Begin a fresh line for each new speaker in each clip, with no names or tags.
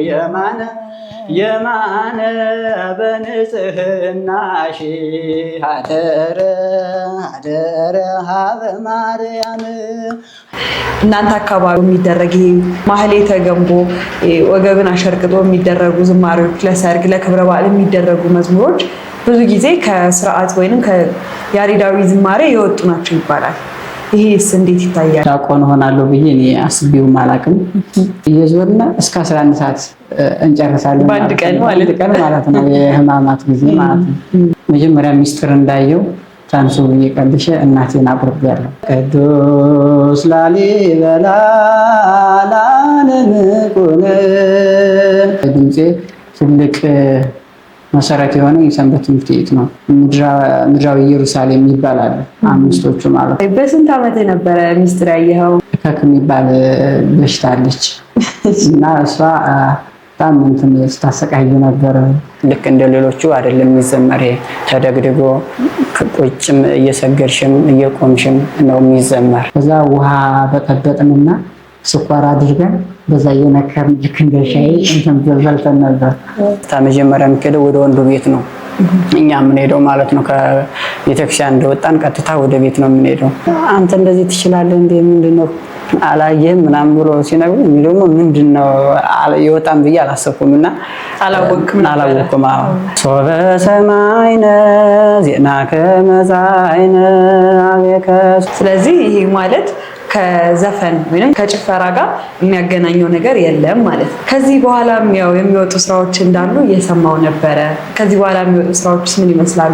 የማነ የማነ በንጽህናሽ አደረ አደረ ሀበ ማርያም።
እናንተ አካባቢ የሚደረግ ይሄ ማህሌተ ገንቦ ወገብን አሸርቅጦ የሚደረጉ ዝማሬዎች፣ ለሰርግ ለክብረ በዓል የሚደረጉ መዝሙሮች ብዙ ጊዜ ከስርዓት ወይንም ከያሬዳዊ ዝማሬ የወጡ ናቸው ይባላል። ይሄስ እንዴት ይታያል?
ዲያቆን ሆናለሁ ብዬ እኔ አስቤውም አላውቅም። እየዞርን እስከ 11 ሰዓት እንጨርሳለን
በአንድ ቀን
ማለት ነው። የህማማት ጊዜ ማለት ነው። መጀመሪያ ሚስጥር እንዳየው ታንሱ እየቀልሽ እናቴን አቁርቤያለሁ። ቅዱስ ላሊበላ ለዓለም ኩነ ድምፄ ትልቅ መሰረት የሆነ የሰንበት ትምህርት ቤት ነው። ምድራዊ ኢየሩሳሌም ይባላል አምስቶቹ ማለት ነው።
በስንት ዓመት የነበረ ሚስጥር ያየኸው?
ከክ የሚባል በሽታ አለች እና እሷ በጣም እንትን ስታሰቃይ ነበር። ልክ እንደ ሌሎቹ አይደለም የሚዘመር፣ ተደግድጎ ቁጭም እየሰገድሽም እየቆምሽም ነው የሚዘመር። ከዛ ውሃ በጠበጥንና ስኳር አድርገን በዛ እየነከርን ልክ እንደ ሻይ እንትን በልተን ነበር። መጀመሪያ የሚሄደው ወደ ወንዱ ቤት ነው እኛ የምንሄደው ማለት ነው። ከቤተክርስቲያን እንደወጣን ቀጥታ ወደ ቤት ነው የምንሄደው። አንተ እንደዚህ ትችላለህ እንዴ? ምንድነው አላየህም ምናምን ብሎ ሲነግሩኝ እኔ ደግሞ ምንድነው የወጣን ብዬ አላሰብኩም እና አላወቅኩም። ሶበ ሰማይነ ዜናከ መጻእነ አቤከ።
ስለዚህ ይሄ ማለት ከዘፈን ወይም ከጭፈራ ጋር የሚያገናኘው ነገር የለም ማለት ነው። ከዚህ በኋላ የሚወጡ ስራዎች እንዳሉ እየሰማው ነበረ። ከዚህ በኋላ የሚወጡ ስራዎችስ ምን ይመስላሉ?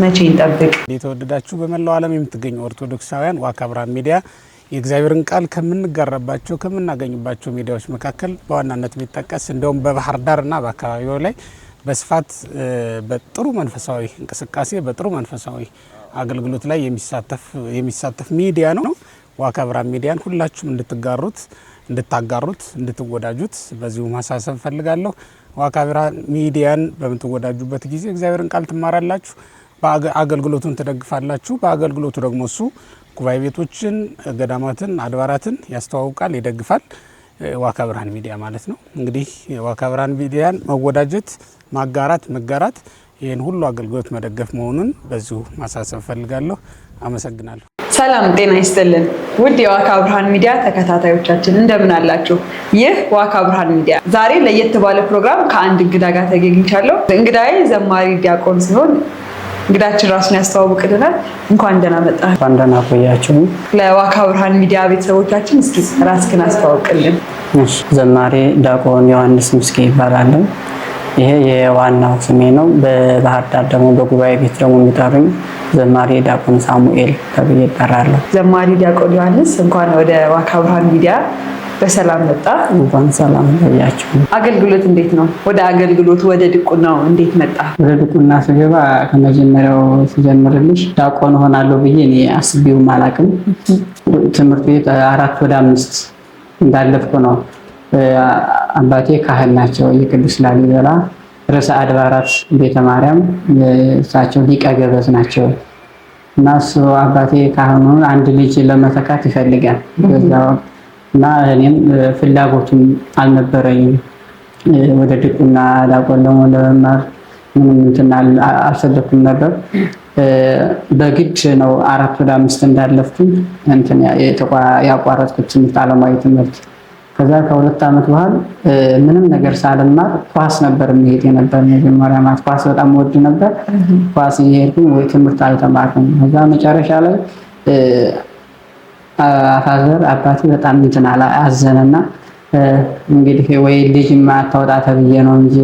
መቼ እንጠብቅ?
የተወደዳችሁ በመላው ዓለም የምትገኙ ኦርቶዶክሳውያን ዋካ ብርሃን ሚዲያ የእግዚአብሔርን ቃል ከምንጋራባቸው ከምናገኝባቸው ሚዲያዎች መካከል በዋናነት የሚጠቀስ እንደውም በባህር ዳርና በአካባቢው ላይ በስፋት በጥሩ መንፈሳዊ እንቅስቃሴ በጥሩ መንፈሳዊ አገልግሎት ላይ የሚሳተፍ ሚዲያ ነው። ዋካ ብርሃን ሚዲያን ሁላችሁም እንድታጋሩት እንድትወዳጁት በዚሁ ማሳሰብ ፈልጋለሁ። ዋካ ብርሃን ሚዲያን በምትወዳጁበት ጊዜ እግዚአብሔርን ቃል ትማራላችሁ፣ አገልግሎቱን ትደግፋላችሁ። በአገልግሎቱ ደግሞ እሱ ጉባኤ ቤቶችን፣ ገዳማትን፣ አድባራትን ያስተዋውቃል፣ ይደግፋል። ዋካ ብርሃን ሚዲያ ማለት ነው። እንግዲህ ዋካ ብርሃን ሚዲያን መወዳጀት፣ ማጋራት፣ መጋራት ይህን ሁሉ አገልግሎት መደገፍ መሆኑን በዚሁ ማሳሰብ ፈልጋለሁ። አመሰግናለሁ።
ሰላም ጤና ይስጥልን ውድ የዋካ ብርሃን ሚዲያ ተከታታዮቻችን እንደምን አላችሁ? ይህ ዋካ ብርሃን ሚዲያ ዛሬ ለየት ባለ ፕሮግራም ከአንድ እንግዳ ጋር ተገኝቻለሁ። እንግዳዬ ዘማሪ ዲያቆን ሲሆን እንግዳችን ራሱን ያስተዋውቅልናል። እንኳን ደህና መጣ።
እንኳን ደህና ቆያችሁ።
ለዋካ ብርሃን ሚዲያ ቤተሰቦቻችን እስኪ ራስህን አስተዋውቅልን።
ዘማሪ ዲያቆን ዮሐንስ ምስጌ ይባላል። ይሄ የዋናው ስሜ ነው። በባህር ዳር ደግሞ በጉባኤ ቤት ደግሞ የሚጠሩኝ ዘማሪ ዲያቆን ሳሙኤል ተብዬ እጠራለሁ።
ዘማሪ ዲያቆን ዮሐንስ እንኳን ወደ ዋካ ብርሃን ሚዲያ በሰላም መጣ።
እንኳን ሰላም ቆያችሁ።
አገልግሎት እንዴት ነው? ወደ አገልግሎት ወደ ድቁናው እንዴት መጣ?
ወደ ድቁና ስገባ ከመጀመሪያው ስጀምርልሽ ዲያቆን ሆናለሁ ብዬ እኔ አስቤውም አላውቅም። ትምህርት ቤት 4 ወደ 5 እንዳለፍኩ ነው። አባቴ ካህን ናቸው። የቅዱስ ላሊበላ ርዕሰ አድባራት ቤተ ማርያም እሳቸው ሊቀ ገበዝ ናቸው እና እሱ አባቴ ካህኑ አንድ ልጅ ለመተካት ይፈልጋል እና እኔም ፍላጎቱም አልነበረኝም። ወደ ድቁና ዲያቆን ደግሞ ለመማር ምንም እንትን አልፈለኩም ነበር። በግድ ነው 4 ወደ 5 እንዳለፍኩኝ እንትን ያቋረጥኩት ትምህርት ዓለማዊ ትምህርት። ከዛ ከ2 ዓመት በኋላ ምንም ነገር ሳልማር ኳስ ነበር የሚሄድ የነበር። መጀመሪያ ማለት ኳስ በጣም ወድ ነበር። ኳስ እየሄድኩኝ ወይ ትምህርት አልተማርኩም። ከዛ መጨረሻ ላይ አባቴ በጣም እንትን አዘነና እንግዲህ ወይ ልጅ ማታወጣ ተብዬ ነው እንጂ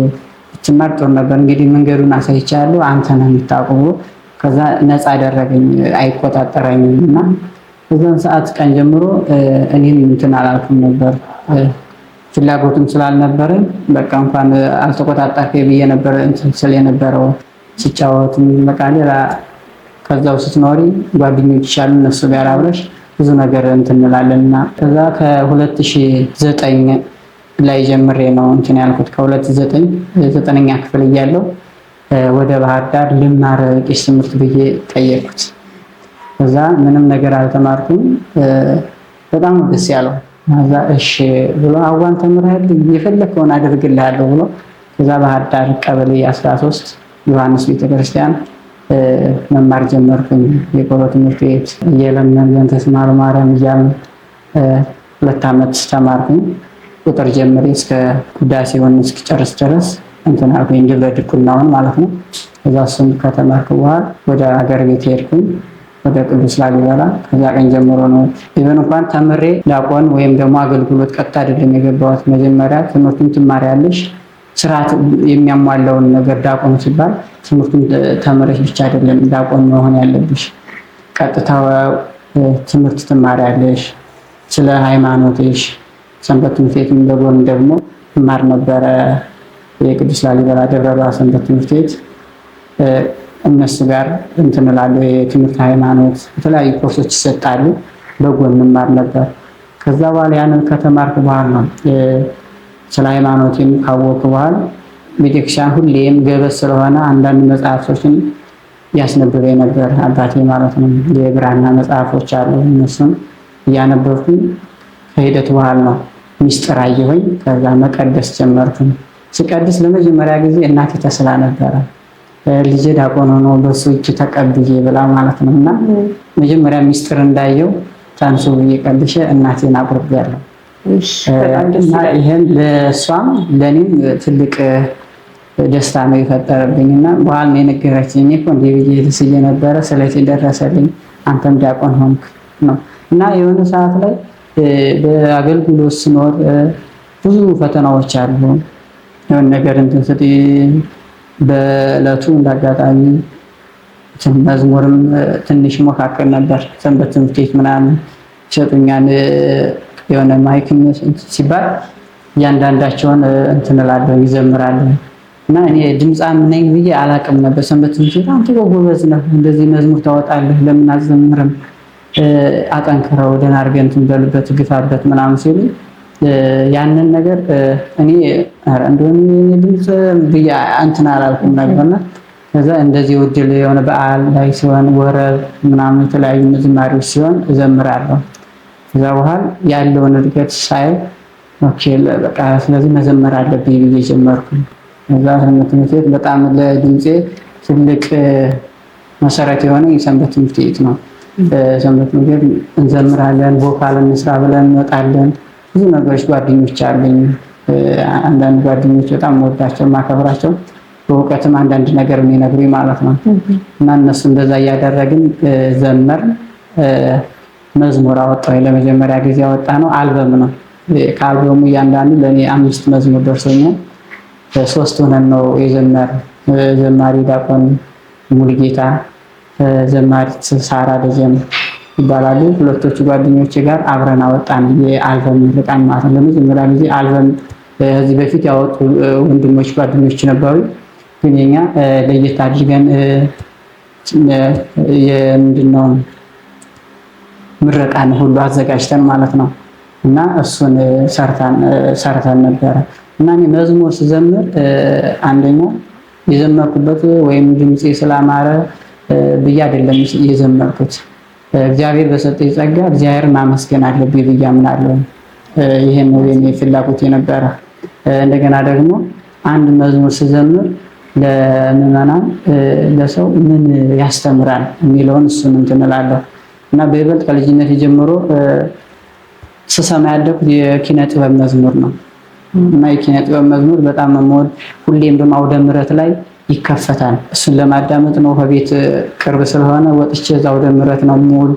ብትማር ጥሩ ነበር፣ እንግዲህ መንገዱን አሳይቻለሁ አንተ ነህ የምታውቀው። ከዛ ነፃ አደረገኝ፣ አይቆጣጠረኝም እና በዛን ሰዓት ቀን ጀምሮ እኔም እንትን አላልኩም ነበር። ፍላጎቱም ስላልነበረኝ በቃ እንኳን አልተቆጣጠርከኝ ብዬ ነበር እንትን ስል የነበረው ሲጫወትም በቃ ሌላ ከዛው ስትኖሪ ጓደኞች ይሻሉ እነሱ ጋር አብረሽ ብዙ ነገር እንትን እንላለንና ከዛ ከ2009 ላይ ጀምሬ ነው እንትን ያልኩት። ከ2009 9ኛ ክፍል እያለሁ ወደ ባህር ዳር ልማር ቄስ ትምህርት ብዬ ጠየቅኩት። ከዛ ምንም ነገር አልተማርኩም። በጣም ደስ ያለው ከዛ እሺ ብሎ አዋን ተምረህልኝ የፈለከውን አደርግልሃለሁ ብሎ ከዛ ባህር ዳር ቀበሌ 13 ዮሐንስ ቤተክርስቲያን መማር ጀመርኩኝ። የቆሎ ትምህርት ቤት እየለመን ተስማሩ ማርያም እያልን 2 ዓመት ተማርኩኝ። ቁጥር ጀምሬ እስከ ቅዳሴውን እስኪጨርስ ድረስ እንትን አልኩኝ፣ ግብረ ድቁናውን ማለት ነው። ከዛ እሱን ከተማርኩ በኋላ ወደ ሀገር ቤት ሄድኩኝ፣ ወደ ቅዱስ ላሊበላ። ከዛ ቀን ጀምሮ ነው ኢቨን እንኳን ተምሬ ዲያቆን ወይም ደግሞ አገልግሎት ቀጥታ አይደለም የገባሁት። መጀመሪያ ትምህርቱን ትማሪያለሽ፣ ስርዓት የሚያሟላውን ነገር ዲያቆን ሲባል ትምህርቱን ተምረሽ ብቻ አይደለም ዲያቆን መሆን ያለብሽ። ቀጥታ ትምህርት ትማሪያለሽ ስለ ሃይማኖትሽ። ሰንበት ትምህርት ቤትም በጎን ደግሞ እማር ነበረ። የቅዱስ ላሊበላ ደብረ ብርሃን ሰንበት ትምህርት ቤት እነሱ ጋር እንትን እላለሁ። የትምህርት ሃይማኖት የተለያዩ ኮርሶች ይሰጣሉ፣ በጎን እማር ነበር። ከዛ በኋላ ያንን ከተማርኩ በኋላ ነው ስለ ሃይማኖቴን ካወቅኩ በኋላ ቤተክርስቲያን ሁሌም ገበዝ ስለሆነ አንዳንድ መጽሐፎችን ያስነብበኝ ነበር አባቴ ማለት ነው። የብራና መጽሐፎች አሉ፣ እነሱን እያነበብኩኝ ከሂደት በኋላ ነው ሚስጥር አየሁኝ። ከዛ መቀደስ ጀመርኩኝ። ስቀድስ ለመጀመሪያ ጊዜ እናቴ ተስላ ነበረ። ልጄ ዲያቆን ሆኖ በሱ እጅ ተቀብዬ ብላ ማለት ነው። እና መጀመሪያ ሚስጥር እንዳየው ታንሱ ብዬ ቀድሼ እናቴን አቁርቤያለሁ። እና ይሄን ለእሷም ለእኔም ትልቅ ደስታ ነው የፈጠረብኝ። እና በኋላ ነው የነገረችኝ። እኔ እኮ እንዲህ ብዬ ልስዬ ነበረ ስለቴ ደረሰልኝ፣ አንተም ዲያቆን ሆንክ ነው። እና የሆነ ሰዓት ላይ በአገልግሎት ስኖር ብዙ ፈተናዎች አሉ። የሆነ ነገር እንትን ስትይ በዕለቱ እንዳጋጣሚ መዝሙርም ትንሽ ሞካከል ነበር። ሰንበት ትምህርት ቤት ምናምን ይሰጡኛል። የሆነ ማይክም ሲባል እያንዳንዳቸውን እንትን እላለሁ፣ ይዘምራለሁ። እና እኔ ድምፃም ነኝ ብዬ አላቅም ነበር። ሰንበት ትምህርት ቤት አንተ ጎበዝ ነህ፣ እንደዚህ መዝሙር ታወጣለህ፣ ለምን አትዘምርም? አጠንክረው ደህና አድርገህ እንትን በልበት ግፋበት ምናምን ሲሉ ያንን ነገር እኔ እንደሆነ ድምፅ ብዬ እንትን አላልኩም ነበርና ከዛ እንደዚህ ውድል የሆነ በዓል ላይ ሲሆን ወረብ ምናምን የተለያዩ ዝማሬዎች ሲሆን እዘምራለሁ። ከዛ በኋላ ያለውን እድገት ሳይ ኦኬ በቃ ስለዚህ መዘመር አለብኝ ብዬ ጀመርኩ። ከዛ ሰንበት ትምህርት ቤት በጣም ለድምፄ ትልቅ መሰረት የሆነ የሰንበት ትምህርት ቤት ነው። ሰንበት ትምህርት ቤት እንዘምራለን፣ ቮካል እንስራ ብለን እንወጣለን። ብዙ ነገሮች ጓደኞች አሉኝ። አንዳንድ ጓደኞች በጣም ወዳቸው ማከብራቸው፣ በእውቀትም አንዳንድ ነገር የሚነግሩኝ ማለት ነው። እና እነሱ እንደዛ እያደረግን ዘመር መዝሙር አወጣሁ። ለመጀመሪያ ጊዜ ያወጣ ነው አልበም ነው። ከአልበሙ እያንዳንዱ ለእኔ 5 መዝሙር ደርሶኛል። 3 ሆነን ነው የዘመር። ዘማሪ ዲያቆን ሙሉጌታ፣ ዘማሪት ሳራ ደጀን ይባላሉ። ሁለቶቹ ጓደኞቼ ጋር አብረን አወጣን የአልበም ልቃን ማለት ነው። ለመጀመሪያ ጊዜ አልበም ከዚህ በፊት ያወጡ ወንድሞች ጓደኞች ነበሩ፣ ግን የኛ ለየት አድርገን የምንድነው ምረቃን ሁሉ አዘጋጅተን ማለት ነው። እና እሱን ሰርተን ነበረ። እና እኔ መዝሙር ስዘምር አንደኛ የዘመርኩበት ወይም ድምፄ ስላማረ ብዬ አይደለም የዘመርኩት። እግዚአብሔር በሰጠኝ ጸጋ እግዚአብሔርን ማመስገን አለብኝ ብዬ አምናለሁ። ይሄን ነው የኔ ፍላጎት የነበረ። እንደገና ደግሞ አንድ መዝሙር ስዘምር ለምዕመናን ለሰው ምን ያስተምራል የሚለውን እሱን እንትን እላለሁ። እና በይበልጥ ከልጅነት ጀምሮ ስሰማ ያደኩት የኪነ ጥበብ መዝሙር ነው። እና የኪነ ጥበብ መዝሙር በጣም የምወድ፣ ሁሌም በአውደ ምሕረት ላይ ይከፈታል። እሱን ለማዳመጥ ነው። ከቤት ቅርብ ስለሆነ ወጥቼ እዛ አውደ ምሕረት ነው የምውል።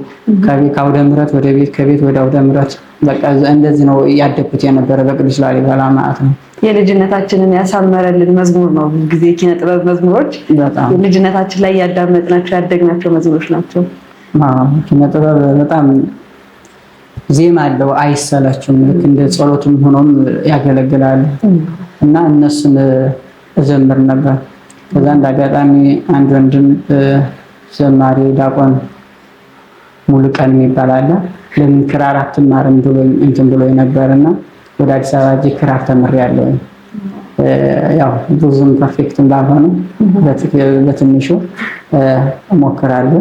ከአውደ ምሕረት ወደ ቤት፣ ከቤት ወደ አውደ ምሕረት፣ በቃ እንደዚህ ነው ያደኩት የነበረ በቅዱስ ላሊበላ ማለት ነው።
የልጅነታችንን ያሳመረልን መዝሙር ነው። ብዙ ጊዜ ኪነ ጥበብ መዝሙሮች ልጅነታችን ላይ ያዳመጥናቸው ያደግናቸው መዝሙሮች ናቸው።
ኪነ ጥበብ በጣም ዜማ አለው፣ አይሰላችሁም። ልክ እንደ ጸሎቱም ሆኖም ያገለግላሉ። እና እነሱን እዘምር ነበር። ከዛ እንደ አጋጣሚ አንድ ወንድም ዘማሪ ዲያቆን ሙሉቀን የሚባል አለ። ለምን ክራር አትማርም ብሎ እንትን ብሎ ነበርና ወደ አዲስ አበባ እጅ ክራር ተምሬያለሁ። ያው ብዙም ፐርፌክት ባልሆነም በትንሹ እሞክራለሁ፣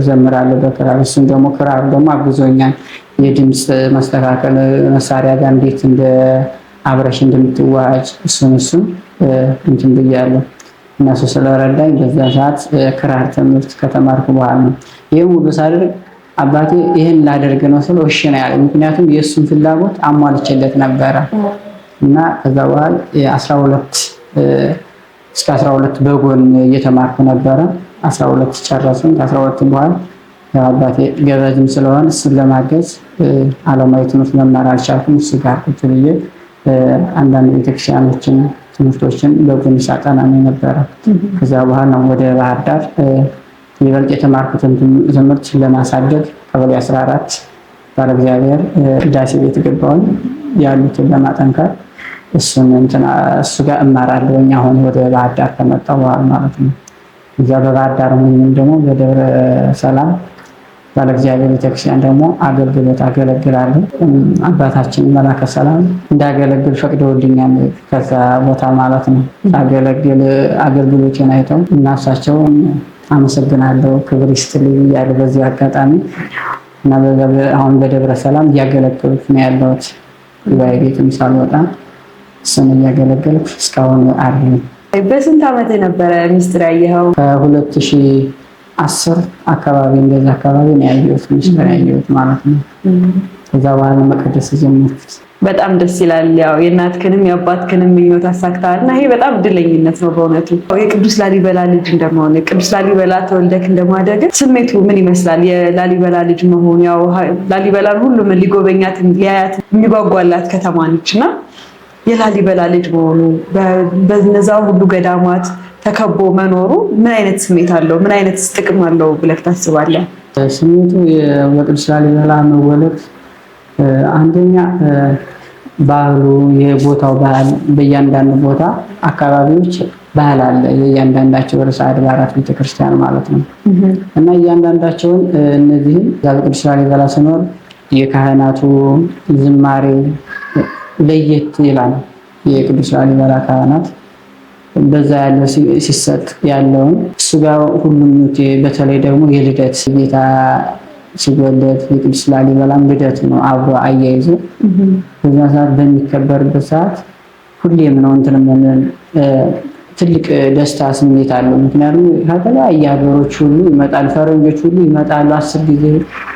ዘምራለሁ በክራር። እሱም ደግሞ ክራር ደግሞ አግዞኛል። የድምፅ መስተካከል መሳሪያ ጋር እንዴት እንደ አብረሽ እንደምትዋሃጅ እሱን እንትን ብያለሁ። እነሱ ስለረዳኝ በዛ ሰዓት ክራር ትምህርት ከተማርኩ በኋላ ነው። ይሄን ሁሉ ሳደርግ አባቴ ይሄን ላደርግ ነው ስለው እሺ ነው ያለኝ። ምክንያቱም የእሱን ፍላጎት አሟልቼለት ነበረ እና ከዛ በኋላ እስከ 12 በጎን እየተማርኩ ነበረ። 12 ጨረስን። ከ12 በኋላ አባቴ ገበዝም ስለሆነ እሱን ለማገዝ ዓለማዊ ትምህርት መማር አልቻልኩም። እሱ ጋር ቁጭ ብዬ አንዳንድ ቤተክርስቲያኖችን ትምህርቶችን በጎን ሳጠና ነው ነበረ። ከዛ በኋላ ነው ወደ ባህር ዳር ይበልጥ የተማርኩትን ትምህርት ለማሳደግ ቀበሌ 14 ባለ እግዚአብሔር ቅዳሴ ቤት ገባሁኝ ያሉትን ለማጠንከር እሱ ጋር እማራለሁ። አሁን ወደ ባህር ዳር ከመጣሁ በኋላ ማለት ነው። እዛ በባህር ዳር ምንም ደግሞ በደብረ ሰላም ባለ እግዚአብሔር ቤተክርስቲያን ደግሞ አገልግሎት አገለግላለሁ። አባታችን መላከ ሰላም እንዳገለግል ፈቅደውልኛል ከዛ ቦታ ማለት ነው። አገልግሎቴን አይተው እና እሳቸውን አመሰግናለሁ፣ ክብር ይስጥልኝ እያሉ በዚህ አጋጣሚ እና አሁን በደብረ ሰላም እያገለገልኩ ነው ያለሁት። ጉባኤ ቤትም ሳልወጣ እሱን እያገለገልኩ እስካሁን አለኝ።
በስንት ዓመት ነበረ ምስጢር ያየኸው?
ከ2010 አካባቢ እንደዛ አካባቢ ነው ያየሁት ምስጢር ያየሁት ማለት ነው። ከዛ በኋላ መቀደስ ጀመርኩት።
በጣም ደስ ይላል። ያው የእናትክንም የአባትክንም ምኞት አሳክተሃል እና ይሄ በጣም እድለኝነት ነው በእውነቱ። የቅዱስ ላሊበላ ልጅ እንደመሆን ቅዱስ ላሊበላ ተወልደክ እንደማደግ ስሜቱ ምን ይመስላል? የላሊበላ ልጅ መሆን ያው ላሊበላን ሁሉም ሊጎበኛት ሊያያት የሚጓጓላት ከተማ ነች እና የላሊበላ ልጅ መሆኑ በነዛ ሁሉ ገዳማት ተከቦ መኖሩ ምን አይነት ስሜት አለው? ምን አይነት ጥቅም አለው ብለህ ታስባለህ?
ስሜቱ በቅዱስ ላሊበላ መወለድ አንደኛ ባህሉ የቦታው ባህል በእያንዳንዱ ቦታ አካባቢዎች ባህል አለ። የእያንዳንዳቸው ርዕሰ አድባራት ቤተክርስቲያን ማለት ነው እና እያንዳንዳቸውን እነዚህም በቅዱስ ላሊበላ ስኖር የካህናቱ ዝማሬ ለየት ይላል። የቅዱስ ላሊበላ ካህናት በዛ ያለው ሲሰጥ ያለውን እሱ ጋር ሁሉም በተለይ ደግሞ የልደት ጌታ ሲወለድ የቅዱስ ላሊበላ ልደት ነው አብሮ አያይዞ በዛ ሰዓት በሚከበርበት ሰዓት ሁሌም ነው ትልቅ ደስታ ስሜት አለው። ምክንያቱም ከተለያየ ሀገሮች ሁሉ ይመጣሉ፣ ፈረንጆች ሁሉ ይመጣሉ። 10 ጊዜ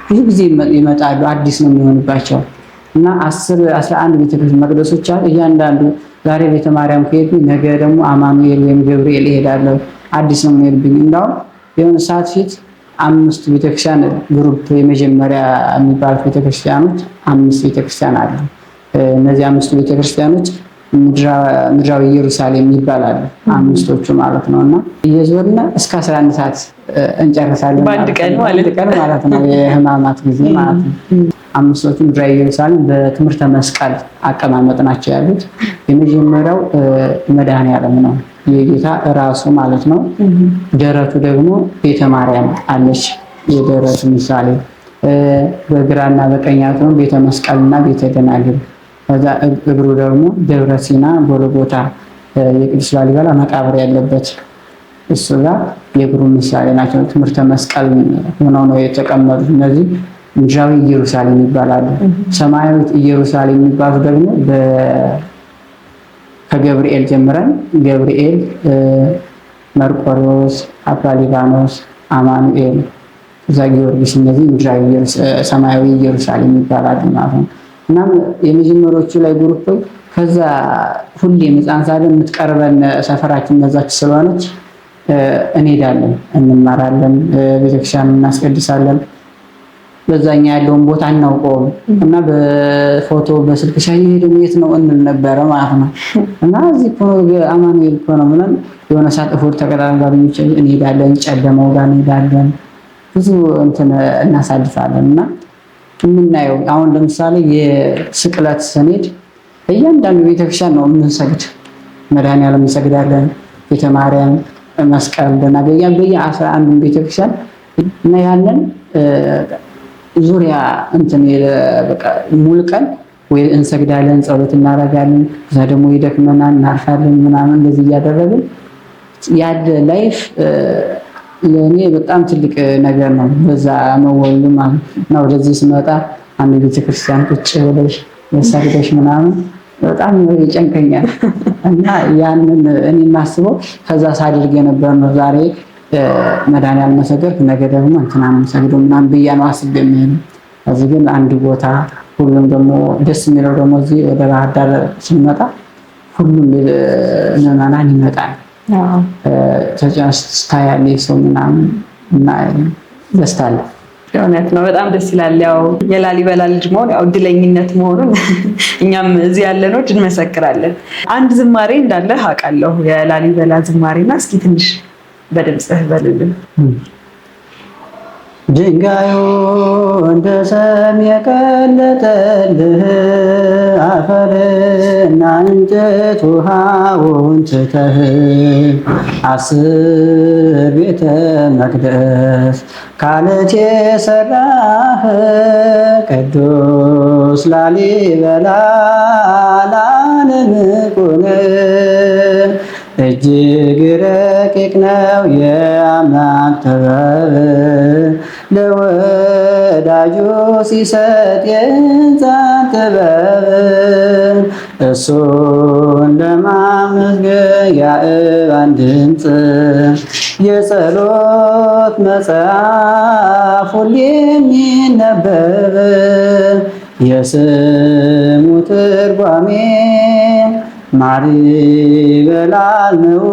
ብዙ ጊዜ ይመጣሉ። አዲስ ነው የሚሆንባቸው እና 11 ቤተክርስቲያን መቅደሶች አሉ። እያንዳንዱ ዛሬ ቤተ ማርያም ከሄድኩኝ ነገ ደግሞ አማኑኤል ወይም ገብርኤል እሄዳለሁ። አዲስ ነው የሚሄድብኝ። እንዳውም የሆነ ሰዓት ፊት 5 ቤተክርስቲያን ግሩፕ የመጀመሪያ የሚባሉት ቤተክርስቲያኖች 5 ቤተክርስቲያን አሉ። እነዚህ 5 ቤተክርስቲያኖች ምድራዊ ኢየሩሳሌም ይባላሉ፣ 5ቶቹ ማለት ነውና እየዞርና እስከ 11 ሰዓት እንጨርሳለን
በአንድ ቀን
ማለት ነው። የህማማት ጊዜ ማለት ነው። 5ቶቹ ምድራዊ ኢየሩሳሌም በትምህርተ መስቀል አቀማመጥ ናቸው ያሉት። የመጀመሪያው መድኃኔዓለም ነው የጌታ ራሱ ማለት ነው። ደረቱ ደግሞ ቤተ ማርያም አለች፣ የደረቱ ምሳሌ። በግራና በቀኛቱ ቤተ መስቀልና ቤተ ደናግል። ከዛ እግሩ ደግሞ ደብረ ሲና ጎልጎታ የቅዱስ ላሊበላ መቃብር ያለበት እሱ ጋር የእግሩ ምሳሌ ናቸው። ትምህርተ መስቀል ሆነው ነው የተቀመጡት። እነዚህ ምድራዊ ኢየሩሳሌም ይባላሉ። ሰማያዊት ኢየሩሳሌም የሚባሉ ደግሞ ከገብርኤል ጀምረን ገብርኤል፣ መርቆሬዎስ፣ አባ ሊባኖስ፣ አማኑኤል፣ እዛ ጊዮርጊስ፣ እነዚህ ምድራዊ ሰማያዊ ኢየሩሳሌም ይባላሉ ማለት ነው። እናም የመጀመሪያዎቹ ላይ ግሩፕ ከዛ ሁሌም ሕፃን ሳለን የምትቀርበን ሰፈራችን መዛች ስለሆነች እንሄዳለን፣ እንማራለን፣ ቤተክርስቲያን እናስቀድሳለን። በዛኛ ያለውን ቦታ አናውቀውም እና በፎቶ በስልክ ሳይሄድም የት ነው እንል ነበረ ማለት ነው። እና እዚህ አማኑኤል እኮ ነው ብለን የሆነ ሰዓት እሑድ ተቀጣጣሪ ጓደኞች እንሄዳለን፣ ጨለማው ጋር እንሄዳለን፣ ብዙ እናሳልፋለን። እና የምናየው አሁን ለምሳሌ የስቅለት ስንሄድ እያንዳንዱ ቤተክርስቲያን ነው የምንሰግድ። መድኃኔዓለም እንሰግዳለን፣ ቤተ ማርያም፣ መስቀል ደናገያ በየ11 ቤተክርስቲያን እና ያንን ዙሪያ በቃ ሙሉ ቀን ወይ እንሰግዳለን፣ ጸሎት እናደርጋለን። ከዛ ደግሞ ይደክመናል፣ እናርፋለን ምናምን እንደዚህ እያደረግን ያለ ላይፍ ለእኔ በጣም ትልቅ ነገር ነው። በዛ መወሉ ማለት ነው። ወደዚህ ስመጣ አንድ ቤተክርስቲያን ቁጭ ብለሽ ሰግደሽ ምናምን በጣም ይጨንቀኛል። እና ያንን እኔ የማስበው ከዛ ሳድርግ የነበር ነው። ዛሬ መድኃኒዓለም መሰገድኩ ነገ ደግሞ እንትና ሰግዶ ምናምን ብያ ነው አስቤ የሚሄድ። እዚህ ግን አንድ ቦታ ሁሉም ደግሞ ደስ የሚለው ደግሞ እዚህ ወደ ባህር ዳር ስንመጣ ሁሉም ምዕመናን ይመጣል። ተጫስታያለ ሰው ምናምን እና ደስታ አለ።
እውነት ነው። በጣም ደስ ይላል። ያው የላሊበላ ልጅ መሆን ያው እድለኝነት መሆኑን እኛም እዚህ ያለነው እንመሰክራለን። አንድ ዝማሬ እንዳለ አውቃለሁ፣ የላሊበላ ዝማሬና እስኪ ትንሽ በድምጽህ በልልን።
ድንጋዩ እንደ ሰም የቀለጠልህ አፈርና እንጨት ውሃውን ትተህ 10 ቤተ መቅደስ ከዓለት የሰራህ ቅዱስ ላሊበላ ለዓለም ኩነህ እጅግ ረቂቅ ነው የአምላክ ጥበብ ለወዳጁ ሲሰጥ የሕፃን ጥበብ እሱን ለማመስገን ያእባን ድምፅ የጸሎት መጽሐፍ ሁሌ የሚነበብ የስሙ ትርጓሜ ማር ይበላል ነው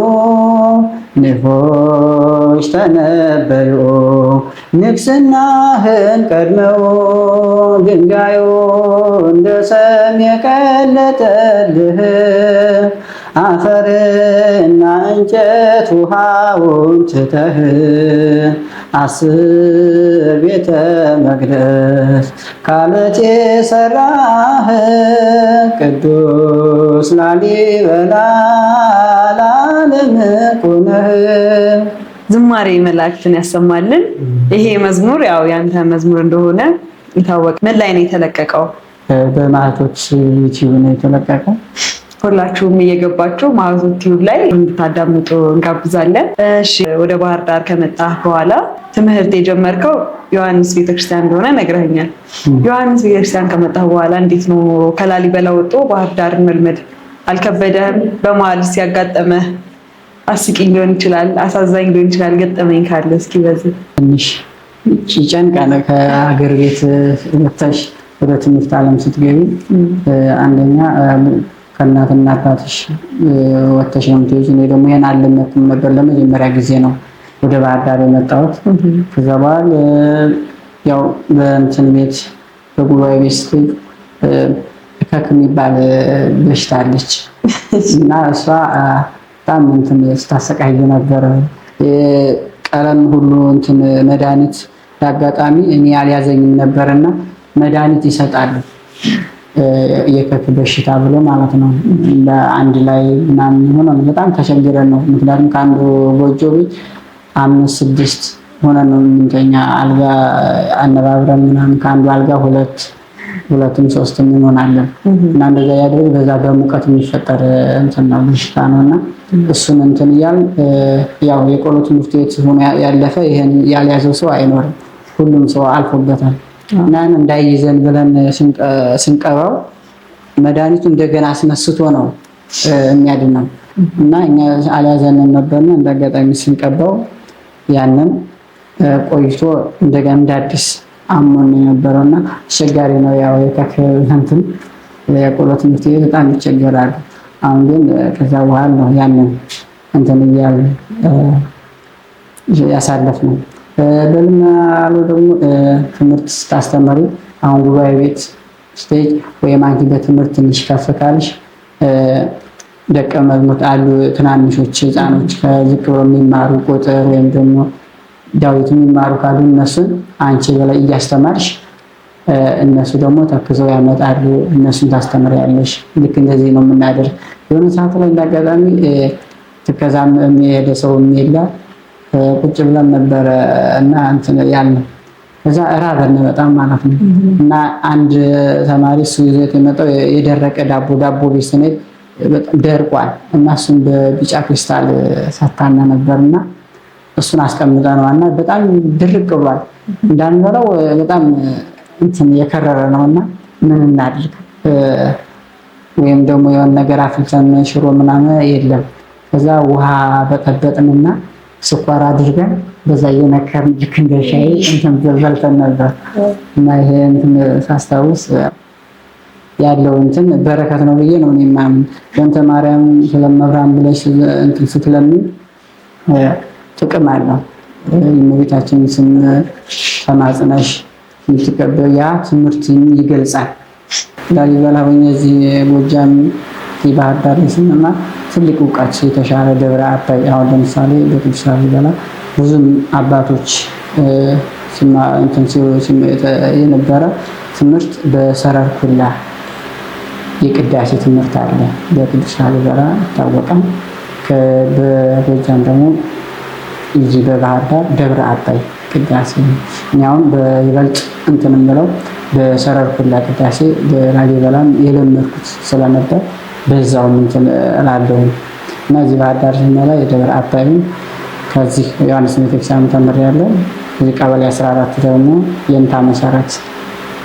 ንፎች ተነበዩ ንግስናህን ቀድመው ድንጋዩ እንደ ሰም የቀለጠልህ አፈርና እንጨት ውሃውን ትተህ 10 ቤተ መቅደስ ከዓለት የሰራህ ቅዱስ ላሊበላ ለዓለም ኩነህ።
ዝማሬ መላእክትን ያሰማልን። ይሄ መዝሙር ያው ያንተ መዝሙር እንደሆነ ይታወቅ። ምን ላይ ነው የተለቀቀው?
በማህቶች ዩቲዩብ ነው የተለቀቀው።
ሁላችሁም እየገባችሁ ማህቶች ዩቲዩብ ላይ እንድታዳምጡ እንጋብዛለን። እሺ፣ ወደ ባህር ዳር ከመጣህ በኋላ ትምህርት የጀመርከው ዮሐንስ ቤተክርስቲያን እንደሆነ ነግረኸኛል። ዮሐንስ ቤተክርስቲያን ከመጣህ በኋላ እንዴት ነው ከላሊበላ ወጥቶ ባህር ዳርን መልመድ አልከበደህም? በመሀል ሲያጋጠመህ አስቂኝ ሊሆን ይችላል፣ አሳዛኝ ሊሆን ይችላል። ገጠመኝ ካለ እስኪ በዚህ
ትንሽ ይጨንቃል። ከሀገር ቤት ወጥተሽ ወደ ትምህርት ዓለም ስትገቢ አንደኛ ከእናትና አባትሽ ወጥተሽ ነው የምትሄጂው። እኔ ደግሞ ይሄን አልለመድኩም ነበር። ለመጀመሪያ ጊዜ ነው ወደ ባህር ዳር የመጣሁት። ከዛ በኋላ ያው በእንትን ቤት በጉባኤ ቤት ስትሄጂ እከክ የሚባል በሽታ አለች እና እሷ በጣም እንትን ስታሰቃይ ነበር። ቀለም ሁሉ እንትን መድኃኒት አጋጣሚ እኔ አልያዘኝም ነበርና መድኃኒት ይሰጣሉ የከክ በሽታ ብሎ ማለት ነው። በአንድ ላይ ምናምን ሆነ በጣም ተቸግረን ነው። ምክንያቱም ከአንዱ ጎጆ ቤት 5 6 ሆነን ነው የምንተኛ። አልጋ አነባብረን ምናምን ከአንዱ አልጋ ሁለትም ሶስትም እንሆናለን እና እንደዛ ያደረግ በዛ በሙቀት የሚፈጠር እንትን ነው በሽታ ነውና እሱን እንትን እያል ያው የቆሎ ትምህርት ቤት ሆኖ ያለፈ ይሄን ያልያዘው ሰው አይኖርም። ሁሉም ሰው አልፎበታል። እና እንዳይይዘን ብለን ስንቀባው መድኃኒቱ እንደገና አስነስቶ ነው የሚያድነው እና እኛ አልያዘንም ነበርና እንደአጋጣሚ ስንቀባው ያንን ቆይቶ እንደገና እንዳዲስ አሞን የነበረውና አስቸጋሪ ነው። ያው የከክ እንትን የቆሎ ትምህርት ቤት በጣም ይቸገራሉ። አሁን ግን ከዛ በኋላ ነው ያንን እንትን እያልን ያሳለፍነው። በልማሉ ደግሞ ትምህርት ስታስተምሪ አሁን ጉባኤ ቤት ስቴጅ ወይም አንቺ በትምህርት ትንሽ ከፍ ካልሽ ደቀ መዝሙር አሉ ትናንሾች ህፃኖች ከዝቅ ብሎ የሚማሩ ቁጥር ወይም ደግሞ ዳዊት የሚማሩ ካሉ እነሱን አንቺ በላይ እያስተማርሽ እነሱ ደግሞ ተክዘው ያመጣሉ። እነሱን ታስተምሪያለሽ። ልክ እንደዚህ ነው የምናደርግ። የሆነ ሰዓት ላይ እንዳጋጣሚ ትከዛም የሚሄደ ሰው የሚላ ቁጭ ብለን ነበረ እና እንትን ያልነው ከዛ እራበን በጣም ማለት ነው። እና አንድ ተማሪ እሱ ይዞት የመጣው የደረቀ ዳቦ ቤት ስንሄድ ደርቋል እና እሱን በቢጫ ክሪስታል ሰታና ነበርና እሱን አስቀምጠነዋልና በጣም ድርቅ ብሏል። እንዳንበላው በጣም እንትን የከረረ ነውና ምን እናድርግ ወይም ደግሞ የሆነ ነገር አፍልተን ሽሮ ምናምን የለም። ከዛ ውሃ በጠበጥንና ስኳር አድርገን በዛ እየነከርን ልክ እንደ ሻይ እንትን በልተን ነበር እና ይሄ እንትን ሳስታውስ ያለው እንትን በረከት ነው ብዬ ነው የማምን። በእንተ ማርያም ስለመብራን ብለሽ እንትን ስትለምን ጥቅም አለው። የእመቤታችንን ስም ተማጽነሽ የምትቀበል ያ ትምህርትን ይገልጻል። ላሊበላ ሆኜ እዚህ ጎጃም ባህር ዳር ስንማ ትልቅ እውቀት የተሻለ ደብረ አባይ አሁን ለምሳሌ በቅዱስ ላሊበላ ብዙም አባቶች የነበረ ትምህርት በሰረር ኩላ የቅዳሴ ትምህርት አለ በቅዱስ ላሊበላ ይታወቃል። በጎጃም ደግሞ እዚህ በባህር ዳር ደብረ አባይ ቅዳሴ እኛውን በይበልጥ እንትን የምለው በሰረር ኩላ ቅዳሴ በላሊበላም የለመድኩት ስለነበር በዛው እንትን እላለሁ እና እዚህ ባህር ዳር ስንመጣ የደብረ አባይን ከዚህ ዮሐንስ ቤተክርስቲያን ተምሬያለሁ። እዚህ ቀበሌ 14 ደግሞ የእንታ መሰረት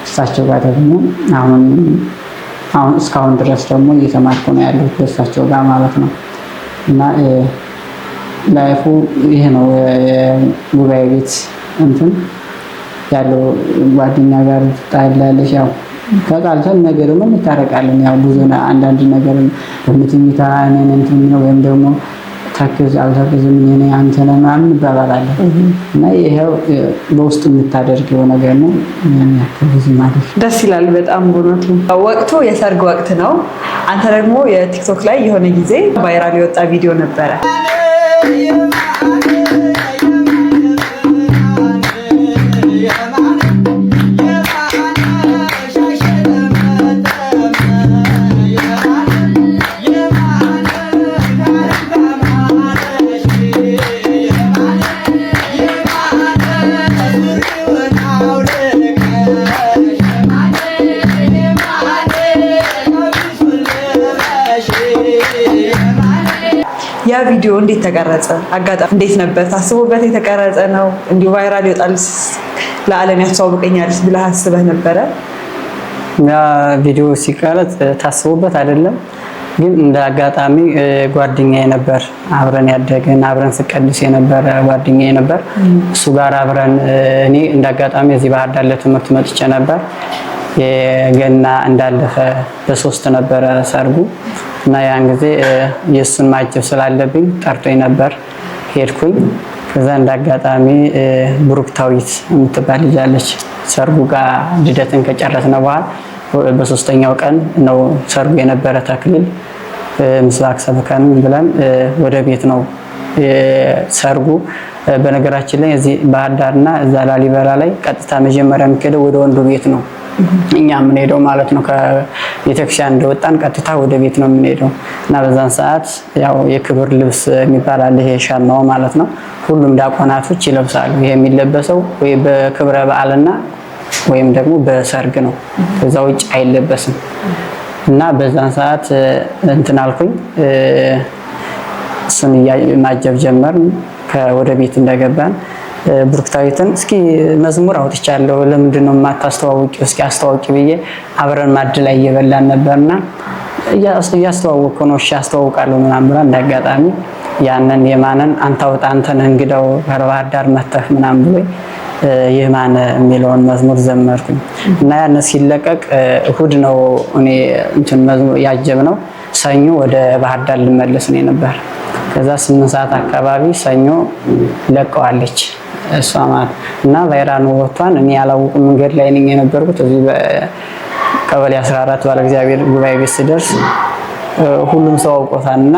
እሳቸው ጋር ደግሞ አሁን እስካሁን ድረስ ደግሞ እየተማርኩ ነው ያለሁት በእሳቸው ጋር ማለት ነው። እና ላይፉ ይሄ ነው። የጉባኤ ቤት እንትን ያለው ጓደኛ ጋር ትጣላለሽ፣ ያው ተጣልተን ነገ ደግሞ እንታረቃለን። ያው ብዙ አንዳንድ ነገር በምትኝታ እኔን እንትን ነው ወይም ደግሞ ተክዝ አልተክዝም እኔ አንተ ነህ ምናምን እንባባላለን እና ይሄው በውስጥ የምታደርገው ነገር ነው። ብዙ ማለት
ደስ ይላል በጣም በእውነቱ። ወቅቱ የሰርግ ወቅት ነው። አንተ ደግሞ የቲክቶክ ላይ የሆነ ጊዜ ቫይራል የወጣ ቪዲዮ ነበረ። ያ ቪዲዮ እንዴት ተቀረጸ? አጋጣሚ እንዴት ነበር? ታስቦበት የተቀረጸ ነው? እንዲሁ ቫይራል ይወጣል ለዓለም ያስተዋውቀኛልስ ብለህ አስበህ ነበረ?
ያ ቪዲዮ ሲቀረጽ ታስቦበት አይደለም፣ ግን እንደ አጋጣሚ ጓደኛዬ ነበር፣ አብረን ያደገን አብረን ስቀድስ የነበረ ጓደኛዬ ነበር። እሱ ጋር አብረን እኔ እንደ አጋጣሚ እዚህ ባህር ዳር ለትምህርት መጥቼ ነበር። የገና እንዳለፈ በ3 ነበረ ሰርጉ እና ያን ጊዜ የእሱን ማጀብ ስላለብኝ ጠርቶኝ ነበር። ሄድኩኝ። ከዛ እንዳጋጣሚ ብሩክታዊት የምትባል ልጅ አለች። ሰርጉ ጋር ልደትን ከጨረስን በኋላ በ3ኛው ቀን ነው ሰርጉ የነበረ ተክሊል ምስባክ ሰብከን ብለን ወደ ቤት ነው ሰርጉ። በነገራችን ላይ እዚህ ባህር ዳርና እዛ ላሊበላ ላይ ቀጥታ መጀመሪያ የሚሄደው ወደ ወንዱ ቤት ነው እኛ የምንሄደው ማለት ነው። ከቤተክርስቲያን እንደወጣን ቀጥታ ወደ ቤት ነው የምንሄደው እና በዛን ሰዓት ያው የክብር ልብስ የሚባል አለ፣ ይሄ ሻማው ማለት ነው። ሁሉም ዲያቆናቶች ይለብሳሉ። ይሄ የሚለበሰው ወይ በክብረ በዓልና ወይም ደግሞ በሰርግ ነው፣ ከዛ ውጭ አይለበስም። እና በዛን ሰዓት እንትን አልኩኝ፣ እሱን ማጀብ ጀመርን። ወደ ቤት እንደገባን ብሩክታዊትን እስኪ መዝሙር አውጥቻለሁ ለምንድን ነው የማታስተዋውቂው? እስኪ አስተዋውቂ ብዬ አብረን ማድ ላይ እየበላን ነበርና እያስተዋወቅኩ ነው። እሺ አስተዋውቃለሁ ምናምን ብላ እንዳጋጣሚ ያንን የማንን አንተ አውጣ አንተን እንግዳው ከባህር ዳር መተህ ምናምን ብሎ የማነ የሚለውን መዝሙር ዘመርኩኝ እና ያን ሲለቀቅ እሁድ ነው እኔ እንትን መዝሙር ያጀብነው። ሰኞ ወደ ባህር ዳር ልመለስ ነው ነበር። ከዛ 8 ሰዓት አካባቢ ሰኞ ለቀዋለች እሷ ማለት እና ቫይራል ወጥቷን እኔ ያላወቁ መንገድ ላይ ነኝ የነበርኩት። እዚህ በቀበሌ 14 ባለ እግዚአብሔር ጉባኤ ቤት ስደርስ ሁሉም ሰው አውቆታልና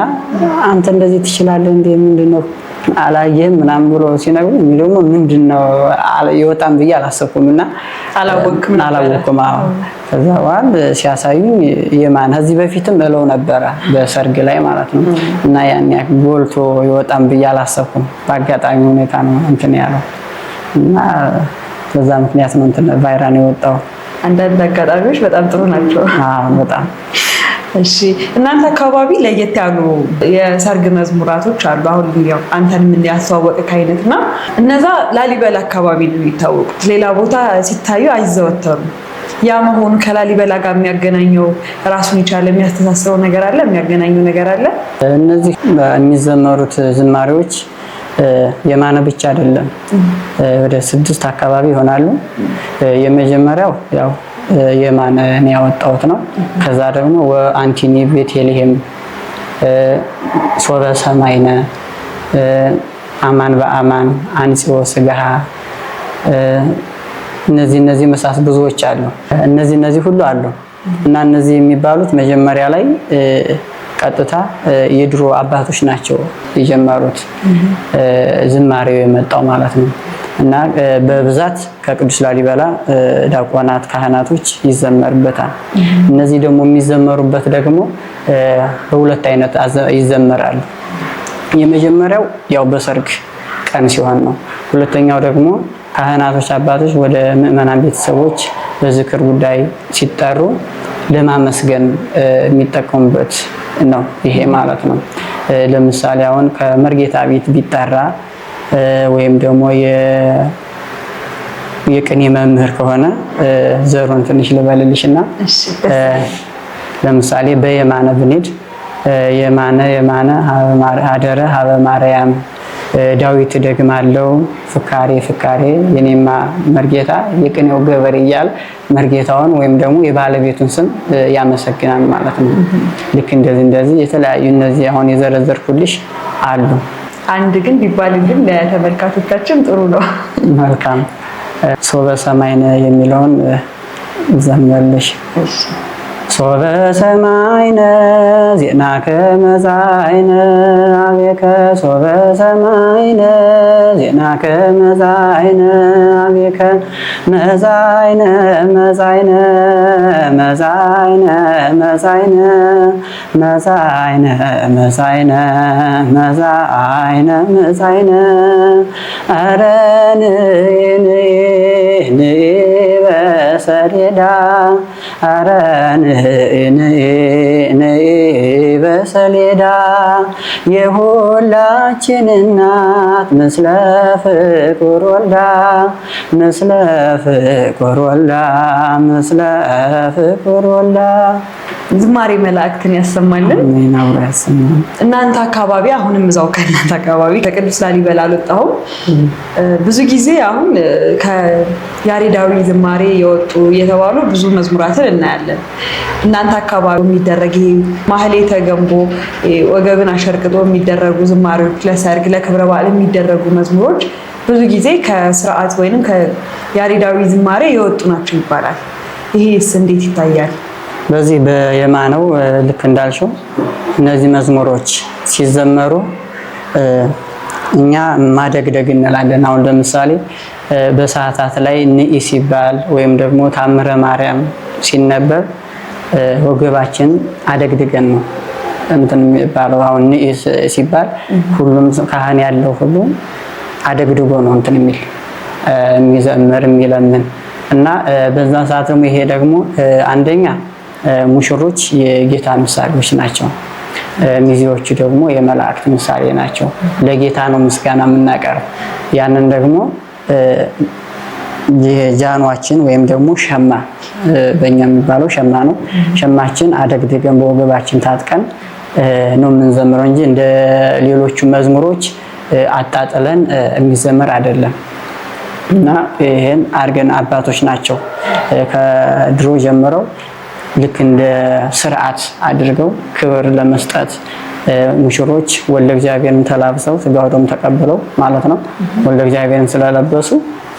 አንተ እንደዚህ ትችላለህ እንዴ ምንድነው አላየህም ምናምን ብሎ ሲነግሩኝ እኔ ደግሞ ምንድነው ይወጣም ብዬ አላሰብኩምና አላወቅኩም። ከዛ በኋላ ሲያሳዩኝ የማን ከዚህ በፊትም እለው ነበረ በሰርግ ላይ ማለት ነው እና ያን ያክል ጎልቶ ይወጣም ብዬ አላሰብኩም። በአጋጣሚ ሁኔታ ነው እንትን ያለው እና በዛ ምክንያት ነው እንትን ቫይራል የወጣው።
አንዳንድ አጋጣሚዎች በጣም ጥሩ ናቸው።
በጣም
እሺ እናንተ አካባቢ ለየት ያሉ የሰርግ መዝሙራቶች አሉ። አሁን ያው አንተን ምን ያስተዋወቀ አይነትና እነዛ ላሊበላ አካባቢ ነው የሚታወቁት። ሌላ ቦታ ሲታዩ አይዘወተሩም። ያ መሆኑ ከላሊበላ ጋር የሚያገናኘው ራሱን የቻለ የሚያስተሳስረው ነገር አለ፣ የሚያገናኘው ነገር አለ።
እነዚህ የሚዘመሩት ዝማሬዎች የማነ ብቻ አይደለም፣ ወደ 6 አካባቢ ይሆናሉ። የመጀመሪያው ያው የማነ ነው ያወጣሁት ነው። ከዛ ደግሞ ወአንቲኒ ቤተልሔም፣ ሶበ ሰማይነ፣ አማን በአማን፣ አንጽዮ ስጋሃ፣ እነዚህ መሳስ ብዙዎች አሉ። እነዚህ ሁሉ አሉ እና እነዚህ የሚባሉት መጀመሪያ ላይ ቀጥታ የድሮ አባቶች ናቸው የጀመሩት ዝማሬው የመጣው ማለት ነው። እና በብዛት ከቅዱስ ላሊበላ ዲያቆናት ካህናቶች ይዘመርበታል። እነዚህ ደግሞ የሚዘመሩበት ደግሞ በሁለት አይነት ይዘመራሉ። የመጀመሪያው ያው በሰርግ ቀን ሲሆን ነው። ሁለተኛው ደግሞ ካህናቶች አባቶች ወደ ምዕመናን ቤተሰቦች በዝክር ጉዳይ ሲጠሩ ለማመስገን የሚጠቀሙበት ነው ይሄ ማለት ነው። ለምሳሌ አሁን ከመርጌታ ቤት ቢጠራ ወይም ደግሞ የቅኔ መምህር ከሆነ ዘሩን ትንሽ ልበልልሽና ለምሳሌ በየማነ ብንሄድ የማነ አደረ ሀበ ማርያም ዳዊት ደግማለው ፍካሬ የኔማ መርጌታ የቅኔው ገበሬ እያለ መርጌታውን ወይም ደግሞ የባለቤቱን ስም ያመሰግናል ማለት ነው። ልክ እንደዚህ የተለያዩ እነዚህ አሁን የዘረዘርኩልሽ አሉ።
አንድ ግን ቢባልልን ለተመልካቾቻችን ጥሩ ነው።
መልካም ሶበ ሰማይነ የሚለውን ዘመርልሽ። ሶበ ሰማይነ ዜናከ መዛይነ አቤከ ሶበ ሰማይነ ዜናከ መዛይነ አቤከ መዛይነ መዛይነ መዛይነ መዛይነ መዛይነ መዛይነ መዛይነ መዛይነ አረን በሰሌዳ አረን በሰሌዳ የሁላችን እናት ምስለ ፍቁር ወልዳ ምስለ ፍቁር ወልዳ ምስለ ፍቁር ወልዳ
ዝማሬ መላእክትን ያሰማልን። እናንተ አካባቢ አሁንም እዛው ከእናንተ አካባቢ ከቅዱስ ላሊበላ አልወጣሁም። ብዙ ጊዜ አሁን ከያሬዳዊ ዝማሬ የወጡ የተባሉ ብዙ መዝሙራትን እናያለን። እናንተ አካባቢ የሚደረግ ማህሌተ ገንቦ ወገብን አሸርቅጦ የሚደረጉ ዝማሬዎች፣ ለሰርግ ለክብረ በዓል የሚደረጉ መዝሙሮች ብዙ ጊዜ ከስርዓት ወይንም ከያሬዳዊ ዝማሬ የወጡ ናቸው ይባላል። ይሄስ እንዴት ይታያል?
በዚህ በየማነው ልክ እንዳልሽው እነዚህ መዝሙሮች ሲዘመሩ እኛ ማደግደግ እንላለን። አሁን ለምሳሌ በሰዓታት ላይ ንኢ ሲባል ወይም ደግሞ ታምረ ማርያም ሲነበብ ወገባችን አደግድገን ነው እንትን የሚባለው። አሁን ንኢ ሲባል ሁሉም ካህን ያለው ሁሉ አደግድጎ ነው እንትን የሚዘምር የሚለምን እና በዛ ሰዓት ደግሞ ይሄ ደግሞ አንደኛ ሙሽሮች የጌታ ምሳሌዎች ናቸው። ሚዜዎቹ ደግሞ የመላእክት ምሳሌ ናቸው። ለጌታ ነው ምስጋና የምናቀርብ። ያንን ደግሞ የጃኗችን ወይም ደግሞ ሸማ በእኛ የሚባለው ሸማ ነው። ሸማችን አደግድገን በወገባችን ታጥቀን ነው የምንዘምረው እንጂ እንደ ሌሎቹ መዝሙሮች አጣጥለን የሚዘመር አይደለም። እና ይሄን አድርገን አባቶች ናቸው ከድሮ ጀምረው ልክ እንደ ስርዓት አድርገው ክብር ለመስጠት ሙሽሮች ወልደ እግዚአብሔርን ተላብሰው ሥጋው ደሙን ተቀብለው ማለት ነው ወልደ እግዚአብሔርን ስለለበሱ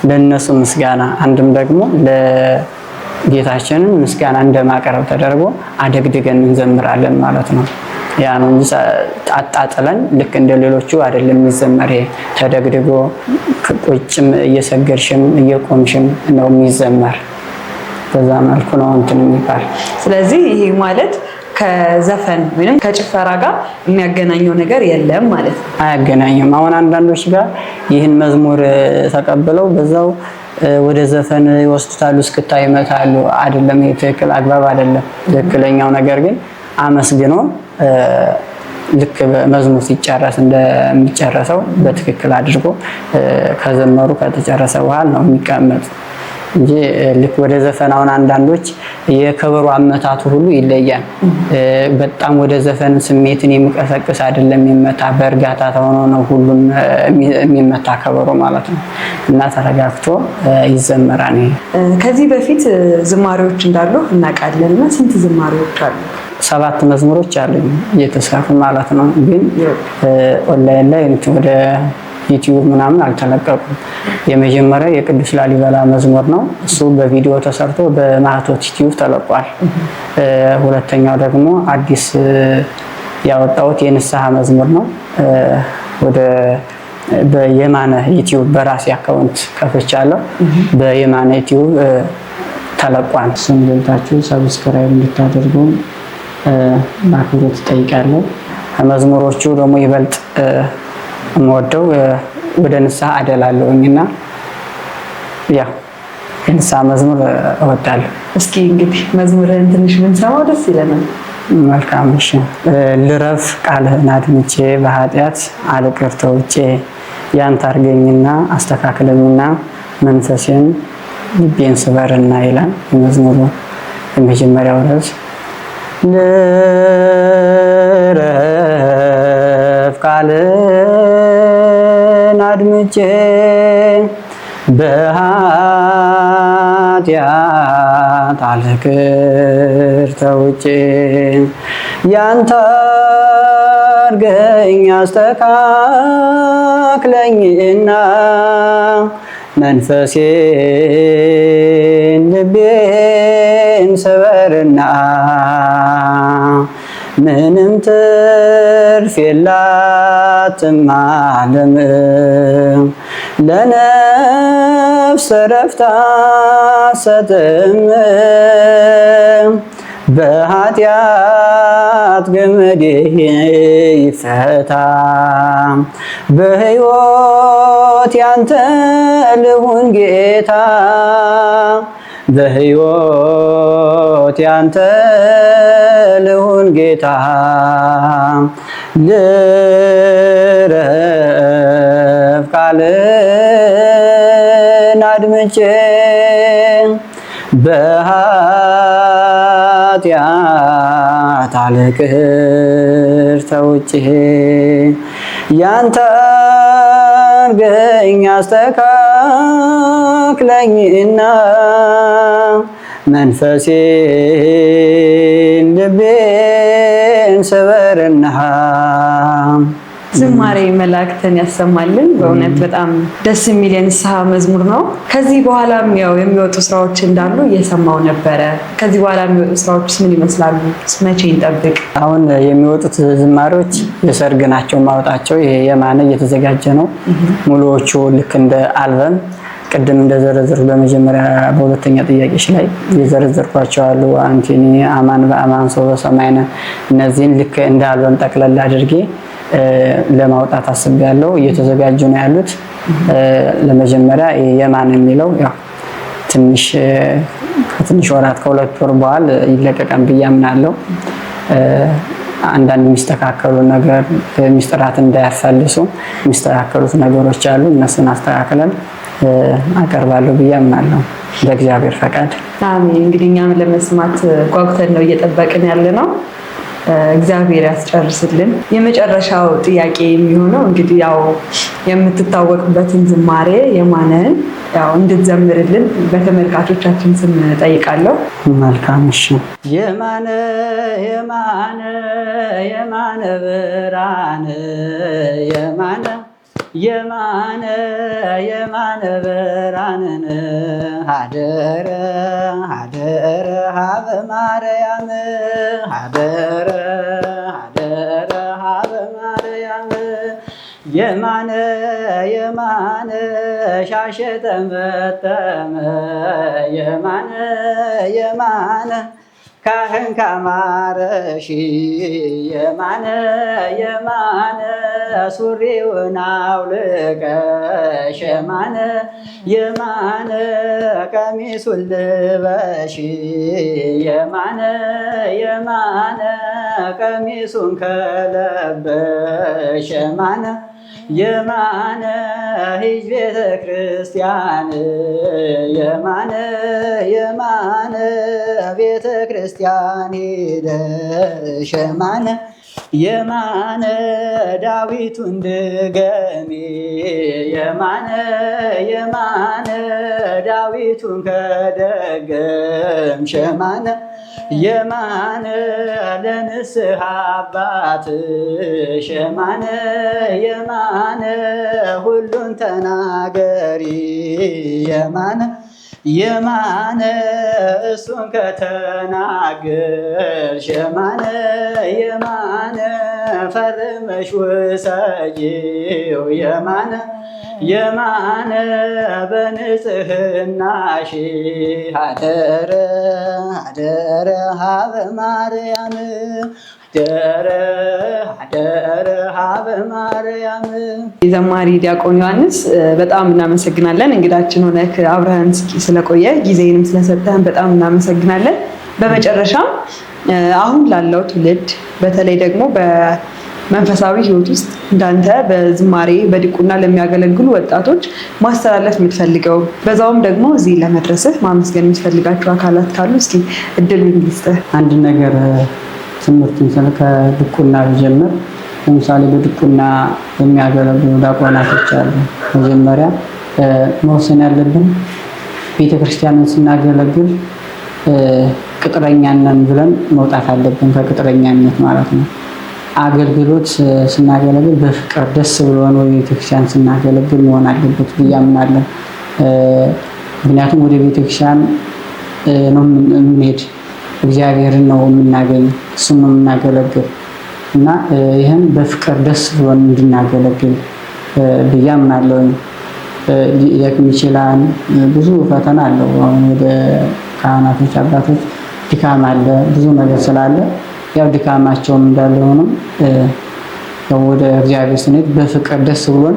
ለነሱ ምስጋና አንድም ደግሞ ለጌታችንን ምስጋና እንደማቀረብ ተደርጎ አደግድገን እንዘምራለን ማለት ነው። ያ ነው እንጂ አጣጥለን ልክ እንደ ሌሎቹ አይደለም የሚዘመር። ተደግድጎ ቁጭም እየሰገድሽም እየቆምሽም ነው የሚዘመር። በዛ መልኩ ነው እንትን የሚባል።
ስለዚህ ይሄ ማለት ከዘፈን ወይም ከጭፈራ ጋር የሚያገናኘው ነገር የለም ማለት ነው።
አያገናኝም። አሁን አንዳንዶች ጋር ይህን መዝሙር ተቀብለው በዛው ወደ ዘፈን ይወስዱታሉ፣ እስክታ ይመታሉ። አይደለም፣ ይሄ ትክክል አግባብ አይደለም። ትክክለኛው ነገር ግን አመስግኖ ልክ መዝሙር ሲጨረስ እንደሚጨረሰው በትክክል አድርጎ ከዘመሩ ከተጨረሰ በኋላ ነው የሚቀመጥ እንጂ ልክ ወደ ዘፈናውን አንዳንዶች የከበሮ አመታቱ ሁሉ ይለያል። በጣም ወደ ዘፈን ስሜትን የሚቀሰቅስ አይደለም የሚመታ፣ በእርጋታ ሆኖ ነው ሁሉም የሚመታ ከበሮ ማለት ነው እና ተረጋግቶ ይዘመራል።
ከዚህ በፊት ዝማሬዎች እንዳሉ እናውቃለን እና ስንት ዝማሬዎች አሉ?
7 መዝሙሮች አሉኝ እየተሰሩ ማለት ነው። ግን ኦንላይን ላይ ወደ ዩቲዩብ ምናምን አልተለቀቁም። የመጀመሪያው የቅዱስ ላሊበላ መዝሙር ነው። እሱ በቪዲዮ ተሰርቶ በማህቶት ዩቲዩብ ተለቋል። ሁለተኛው ደግሞ አዲስ ያወጣሁት የንስሐ መዝሙር ነው። ወደ በየማነ ዩቲዩብ በራሴ አካውንት ከፍቻለሁ። በየማነ ዩቲዩብ ተለቋል። እሱን ገብታችሁ ሰብስክራይብ እንድታደርጉ በአክብሮት እጠይቃለሁ። ከመዝሙሮቹ ደግሞ ይበልጥ የምወደው ወደ ንስሐ አደላለሁኝና ያው የንስሐ መዝሙር እወዳለሁ።
እስኪ እንግዲህ መዝሙርህን ትንሽ ብንሰማው ደስ ይለናል።
መልካም። እሺ። ልረፍ ቃልህን አድምጬ በኃጢአት አልቅር ተውጬ ያንተ አርገኝና አስተካክለኝና መንፈሴን ልቤን ስበርና ይላል የመዝሙሩ የመጀመሪያው ርዕስ። ልረፍ ቃልህን አድምጬ በኃጢአት አልቅር ተውጬ ያንተ አርገኝ አስተካክለኝና መንፈሴን ልቤን ስበርና ምንም ትርፍ የላትም ዓለም ለነፍስ ረፍት አትሰጥም በኃጢአት ገመዴ ይፈታ በሕይወት ያንተ ልሁን ጌታ በሕይወት ያንተ ልሁን ጌታ ልረፍ ቃልህን አድምጬ በኃጢአት አልቅር ተውጬ ያንተ አርገኝ አስተካክለኝና መንፈሴን ልቤን ስበርና
ዝማሬ መላእክትን ያሰማልን። በእውነት በጣም ደስ የሚል የንስሐ መዝሙር ነው። ከዚህ በኋላም ያው የሚወጡ ስራዎች እንዳሉ እየሰማው ነበረ። ከዚህ በኋላ የሚወጡ ስራዎች ምን ይመስላሉ? መቼ እንጠብቅ?
አሁን የሚወጡት ዝማሬዎች የሰርግ ናቸው። ማውጣቸው የማነ እየተዘጋጀ ነው። ሙሉዎቹ ልክ እንደ አልበም ቅድም እንደዘረዘርኩ በመጀመሪያ በሁለተኛ ጥያቄሽ ላይ የዘረዘርኳቸው አሉ። አንቲኒ፣ አማን በአማን ሰው በሰማይነ እነዚህን ልክ እንደ አልበም ጠቅለል አድርጌ ለማውጣት አስቤያለሁ። እየተዘጋጁ ነው ያሉት። ለመጀመሪያ የማን የሚለው ያው ከትንሽ ወራት ከ2 ወር በኋላ ይለቀቃል ብዬ አምናለሁ። አንዳንድ የሚስተካከሉ ነገር ሚስጥራት እንዳያፋልሱ የሚስተካከሉት ነገሮች አሉ። እነሱን አስተካክለን አቀርባለሁ ብዬ አምናለሁ በእግዚአብሔር ፈቃድ።
አሜን። እንግዲህ እኛም ለመስማት ጓጉተን ነው እየጠበቅን ያለ ነው። እግዚአብሔር ያስጨርስልን። የመጨረሻው ጥያቄ የሚሆነው እንግዲህ ያው የምትታወቅበትን ዝማሬ የማነን ያው እንድትዘምርልን በተመልካቾቻችን ስም ጠይቃለሁ።
መልካም። እሺ። የማነ የማነ የማነ ብርሃን የማነ የማነ የማነ ብርሃንን ሀደረ ሀደረ ሀበ ማርያም ሀደረ ሀደረ ሀበ ማርያም የማነ የማነ ሻሸ ጠመጠመ የማነ የማነ ካህን ካማረሽ የማነ የማነ ሱሪውን አውልቀሽ የማነ የማነ ቀሚሱን ልበሽ የማነ የማነ ቀሚሱን ከለበሽ የማነ የማነ ሂጅ ቤተ ክርስቲያን የማነ የማነ ቤተ ክርስቲያን ሄደሽ የማነ የማነ ዳዊቱን ድገሚ የማነ የማነ ዳዊቱን ከደገምሽ የማነ የማነ ለንስሐ አባትሽ የማነ የማነ ሁሉን ተናገሪ የማነ የማነ እሱን ከተናገርሽ የማነ የማነ ፈርመሽ ውሰጂው የማነ የማነ በንጽህናሽ አደረ አደረ ሀበ ማርያም አደረ አደረ ሀበ ማርያም።
ዘማሪ ዲያቆን ዮሐንስ በጣም እናመሰግናለን። እንግዳችን ሆነህ አብረህን ስለቆየ ጊዜንም ስለሰጠህን በጣም እናመሰግናለን። በመጨረሻም አሁን ላለው ትውልድ በተለይ ደግሞ መንፈሳዊ ህይወት ውስጥ እንዳንተ በዝማሬ በዲቁና ለሚያገለግሉ ወጣቶች ማስተላለፍ የምትፈልገው በዛውም ደግሞ እዚህ ለመድረስህ ማመስገን የምትፈልጋቸው አካላት ካሉ እስኪ እድሉን ልስጥህ።
አንድ ነገር ትምህርትን ከዲቁና ብጀምር፣ ለምሳሌ በዲቁና የሚያገለግሉ ዲያቆናቶች አሉ። መጀመሪያ መወሰን ያለብን ቤተክርስቲያንን ስናገለግል ቅጥረኛነን ብለን መውጣት አለብን። ከቅጥረኛነት ማለት ነው። አገልግሎት ስናገለግል በፍቅር ደስ ብሎን ወደ ቤተክርስቲያን ስናገለግል መሆን አለበት ብዬ አምናለሁ። ምክንያቱም ወደ ቤተክርስቲያን ነው የምንሄድ፣ እግዚአብሔርን ነው የምናገኝ፣ እሱን ነው የምናገለግል እና ይህን በፍቅር ደስ ብሎን እንድናገለግል ብዬ አምናለሁ። ሊደክም ይችላል፣ ብዙ ፈተና አለው። አሁን ወደ ካህናቶች አባቶች ድካም አለ፣ ብዙ ነገር ስላለ ያው ድካማቸውም እንዳለ ሆኖ ወደ እግዚአብሔር ስንሄድ በፍቅር ደስ ብሎን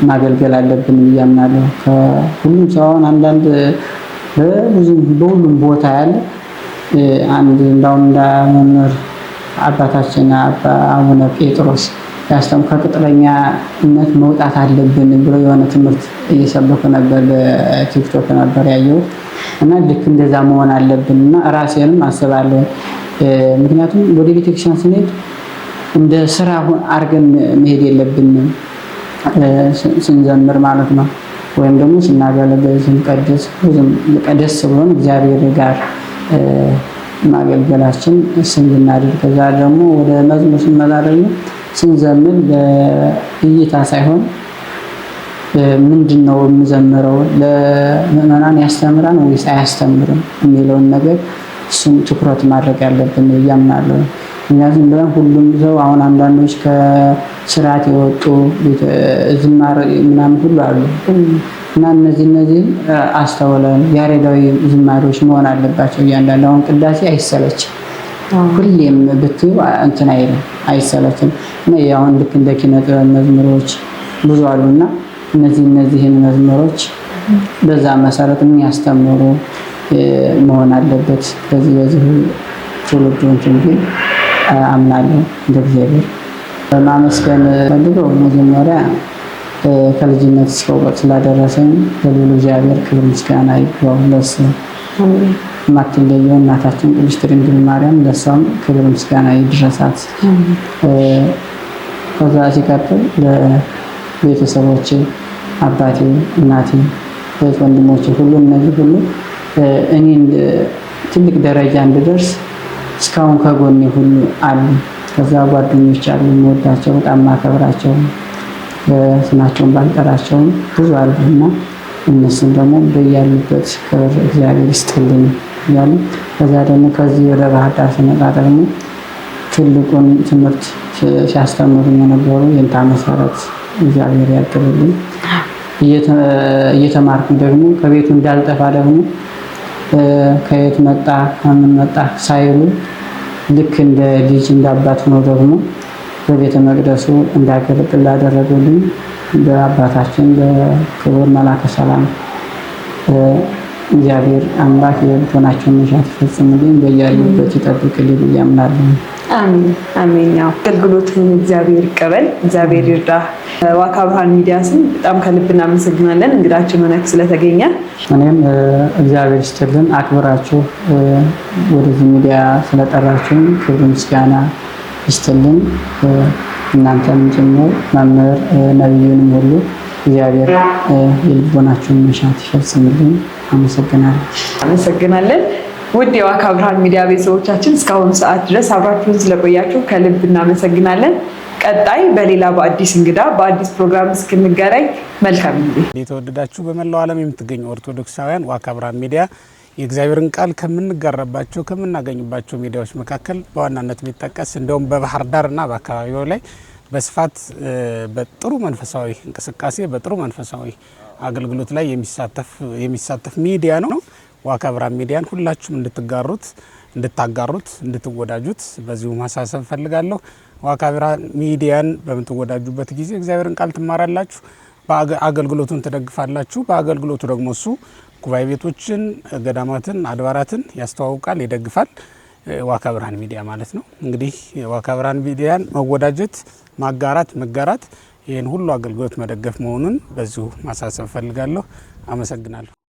ማገልገል አለብን ብዬ አምናለሁ። ከሁሉም ሰው አሁን አንዳንድ በሁሉም ቦታ ያለ አንድ እንዳውም መምህር አባታችን አቡነ ጴጥሮስ ያስተምሩ ከቅጥረኛነት መውጣት አለብን ብሎ የሆነ ትምህርት እየሰበኩ ነበር። በቲክቶክ ነበር ያየሁት እና ልክ እንደዛ መሆን አለብን እና ራሴንም አስባለሁ። ምክንያቱም ወደ ቤተክርስቲያን ስንሄድ እንደ ስራ አድርገን መሄድ የለብንም። ስንዘምር ማለት ነው ወይም ደግሞ ስናገለግል ስንቀድስ ደስ ብሎን እግዚአብሔር ጋር ማገልገላችን ስንድናድር ከዛ ደግሞ ወደ መዝሙር ስንመጣ ደግሞ ስንዘምር በእይታ ሳይሆን ምንድን ነው የምዘምረው፣ ለምዕመናን ያስተምራል ወይስ አያስተምርም የሚለውን ነገር እሱን ትኩረት ማድረግ ያለብን እያምናለሁ። ምክንያቱም ብለን ሁሉም ሰው አሁን አንዳንዶች ከስርዓት የወጡ ዝማሬ ምናምን ሁሉ አሉ እና እነዚህ አስተውለን ያሬዳዊ ዝማሬዎች መሆን አለባቸው። እያንዳንዱ አሁን ቅዳሴ አይሰለችም፣ ሁሌም ብትዩ እንትን አይልም፣ አይሰለችም። እና አሁን ልክ እንደ ኪነ ጥበብ መዝሙሮች ብዙ አሉና እነዚህን መዝሙሮች በዛ መሰረት የሚያስተምሩ መሆን አለበት። በዚህ ትውልዱ እንትን ቢል አምናለሁ። እንደ እግዚአብሔር ማመስገን ፈልገው መጀመሪያ ከልጅነት እስከ እውቀት ስላደረሰኝ ለልዑል እግዚአብሔር ክብር ምስጋና ይግባው። ለእሱ የማትለየው እናታችን ቅድስት ድንግል ማርያም ለእሷም ክብር ምስጋና ይድረሳት። ከዛ ሲቀጥል ለቤተሰቦቼ አባቴ፣ እናቴ፣ ወንድሞቼ ሁሉ እነዚህ ሁሉ እኔን ትልቅ ደረጃ እንድደርስ እስካሁን ከጎኔ ሁሉ አሉ። ከዛ ጓደኞች አሉ የምወዳቸው በጣም ማከብራቸው ስማቸውን ባልጠራቸውም ብዙ አሉና እነሱን ደግሞ በያሉበት ክብር እግዚአብሔር ይስጥልኝ እያሉ ከዛ ደግሞ ከዚህ ወደ ባህር ዳር ስመጣ ደግሞ ትልቁን ትምህርት ሲያስተምሩኝ የነበሩ የእንታ መሰረት እግዚአብሔር ያቅርብልኝ። እየተማርኩ ደግሞ ከቤቱ እንዳልጠፋ ደግሞ ከየት መጣ ከምን መጣ ሳይሉ ልክ እንደ ልጅ እንደ አባት ሆኖ ደግሞ በቤተ መቅደሱ እንዳገለግል ላደረጉልኝ በአባታችን በክቡር መላከ ሰላም እግዚአብሔር አምላክ የልቦናቸውን መሻት ይፈጽምልኝ፣ በያሉበት ይጠብቅልኝ ብዬ አምናለሁ።
አሜን አሜን። ያው አገልግሎትን እግዚአብሔር ይቀበል፣ እግዚአብሔር ይርዳ። ዋካ ብርሃን ሚዲያ ስም በጣም ከልብ እናመሰግናለን እንግዳችን ሆነህ ስለተገኘ።
እኔም እግዚአብሔር ይስጥልን አክብራችሁ ወደዚህ ሚዲያ ስለጠራችሁን ክብር ምስጋና ይስጥልን። እናንተም ጭምር መምህር ነቢዩንም ሁሉ እግዚአብሔር የልቦናችሁን መሻት ይፈጽምልኝ።
አመሰግናለን። ውድ የዋካ ብርሃን ሚዲያ ቤተሰቦቻችን እስካሁን ሰዓት ድረስ አብራችሁን ስለቆያችሁ ከልብ እናመሰግናለን። ቀጣይ በሌላ በአዲስ እንግዳ በአዲስ ፕሮግራም እስክንገናኝ መልካም ጊዜ።
የተወደዳችሁ በመላው ዓለም የምትገኙ ኦርቶዶክሳውያን ዋካ ብርሃን ሚዲያ የእግዚአብሔርን ቃል ከምንጋራባቸው ከምናገኝባቸው ሚዲያዎች መካከል በዋናነት የሚጠቀስ እንደውም በባህር ዳርና በአካባቢው ላይ በስፋት በጥሩ መንፈሳዊ እንቅስቃሴ በጥሩ መንፈሳዊ አገልግሎት ላይ የሚሳተፍ ሚዲያ ነው። ዋካ ብርሃን ሚዲያን ሁላችሁም እንድታጋሩት እንድትወዳጁት በዚሁ ማሳሰብ ፈልጋለሁ። ዋካ ብርሃን ሚዲያን በምትወዳጁበት ጊዜ እግዚአብሔርን ቃል ትማራላችሁ፣ አገልግሎቱን ትደግፋላችሁ። በአገልግሎቱ ደግሞ እሱ ጉባኤ ቤቶችን፣ ገዳማትን፣ አድባራትን ያስተዋውቃል፣ ይደግፋል። ዋካ ብርሃን ሚዲያ ማለት ነው። እንግዲህ ዋካ ብርሃን ሚዲያን መወዳጀት፣ ማጋራት፣ መጋራት ይህን ሁሉ አገልግሎት መደገፍ መሆኑን በዚሁ ማሳሰብ ፈልጋለሁ። አመሰግናለሁ።